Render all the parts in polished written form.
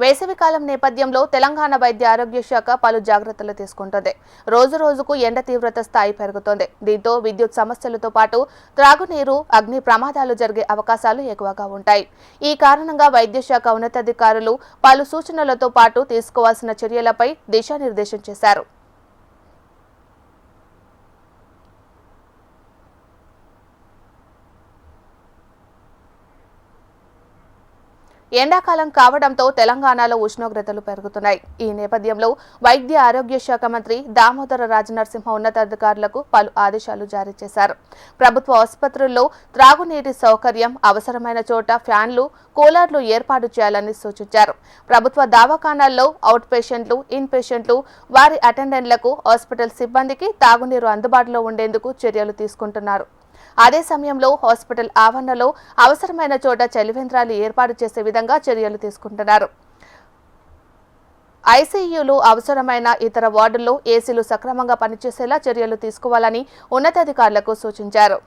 వేసవికాలం నేపథ్యంలో తెలంగాణ వైద్య ఆరోగ్య శాఖ పలు జాగ్రత్తలు తీసుకుంటుంది. రోజు రోజుకు ఎండ తీవ్రత స్థాయి పెరుగుతోంది. దీంతో విద్యుత్ సమస్యలతో పాటు త్రాగునీరు, అగ్ని ప్రమాదాలు జరిగే అవకాశాలు ఎక్కువగా ఉంటాయి. ఈ కారణంగా వైద్య శాఖ ఉన్నతాధికారులు పలు సూచనలతో పాటు తీసుకోవాల్సిన చర్యలపై దిశానిర్దేశం చేశారు. ఎండాకాలం కావడంతో తెలంగాణలో ఉష్ణోగ్రతలు పెరుగుతున్నాయి. ఈ నేపథ్యంలో వైద్య ఆరోగ్య శాఖ మంత్రి దామోదర రాజనరసింహ ఉన్నతాధికారులకు పలు ఆదేశాలు జారీ చేశారు. ప్రభుత్వ ఆసుపత్రుల్లో త్రాగునీటి సౌకర్యం, అవసరమైన చోట ఫ్యాన్లు, కూలర్లు ఏర్పాటు చేయాలని సూచించారు. ప్రభుత్వ దవాఖానాల్లో అవుట్ పేషెంట్లు, ఇన్ పేషెంట్లు, వారి అటెండెంట్లకు, హాస్పిటల్ సిబ్బందికి తాగునీరు అందుబాటులో ఉండేందుకు చర్యలు తీసుకుంటున్నారు. అదే సమయంలో హాస్పిటల్ ఆవరణలో అవసరమైన చోట చలివేంద్రాలు ఏర్పాటు చేసే విధంగా చర్యలు తీసుకుంటున్నారు. ఐసీయూలు, అవసరమైన ఇతర వార్డుల్లో ఏసీలు సక్రమంగా పనిచేసేలా చర్యలు తీసుకోవాలని ఉన్నతాధికారులకు సూచించారు.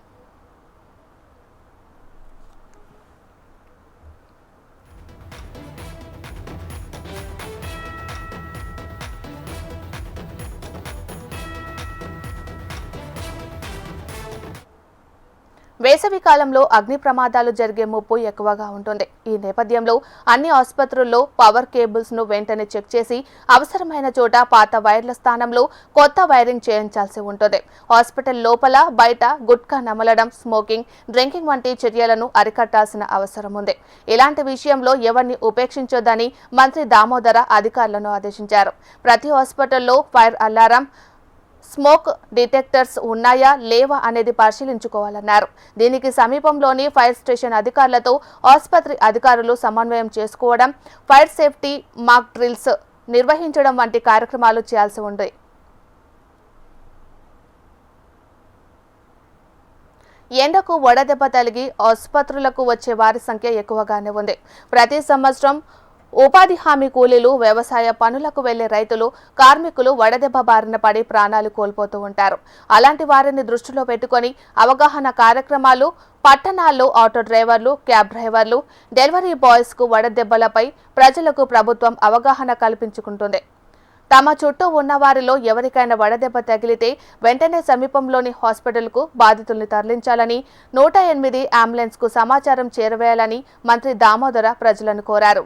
వేసవి కాలంలో అగ్ని ప్రమాదాలు జరిగే ముప్పు ఎక్కువగా ఉంటుంది. ఈ నేపథ్యంలో అన్ని ఆసుపత్రుల్లో పవర్ కేబుల్స్ ను వెంటనే చెక్ చేసి అవసరమైన చోట పాత వైర్ల స్థానంలో కొత్త వైరింగ్ చేయించాల్సి ఉంటుంది. హాస్పిటల్ లోపల, బయట గుట్కా నమలడం, స్మోకింగ్, డ్రింకింగ్ వంటి చర్యలను అరికట్టాల్సిన అవసరం ఉంది. ఇలాంటి విషయంలో ఎవరిని ఉపేక్షించొద్దని మంత్రి దామోదర అధికారులను ఆదేశించారు. ప్రతి హాస్పిటల్లో ఫైర్ అలారం, స్మోక్ డిటెక్టర్స్ ఉన్నాయా లేవా అనేది పరిశీలించుకోవాలన్నారు. దీనికి సమీపంలోని ఫైర్ స్టేషన్ అధికారులతో ఆసుపత్రి అధికారులు సమన్వయం చేసుకోవడం, ఫైర్ సేఫ్టీ మాక్ డ్రిల్స్ నిర్వహించడం వంటి కార్యక్రమాలు చేయాల్సి ఉంది. ఎండకు వడదెబ్బ తగిలి ఆసుపత్రులకు వచ్చే వారి సంఖ్య ఎక్కువగానే ఉంది. ప్రతి సంవత్సరం ఉపాధి హామీ కూలీలు, వ్యవసాయ పనులకు వెళ్లే రైతులు, కార్మికులు వడదెబ్బ బారిన పడి ప్రాణాలు కోల్పోతూ ఉంటారు. అలాంటి వారిని దృష్టిలో పెట్టుకుని అవగాహన కార్యక్రమాలు, పట్టణాల్లో ఆటో డ్రైవర్లు, క్యాబ్ డ్రైవర్లు, డెలివరీ బాయ్స్ కు వడదెబ్బలపై ప్రజలకు ప్రభుత్వం అవగాహన కల్పించుకుంటుంది. తమ చుట్టూ ఉన్న వారిలో ఎవరికైనా వడదెబ్బ తగిలితే వెంటనే సమీపంలోని హాస్పిటల్కు బాధితుల్ని తరలించాలని, 108 అంబులెన్స్ కు సమాచారం చేరవేయాలని మంత్రి దామోదర ప్రజలను కోరారు.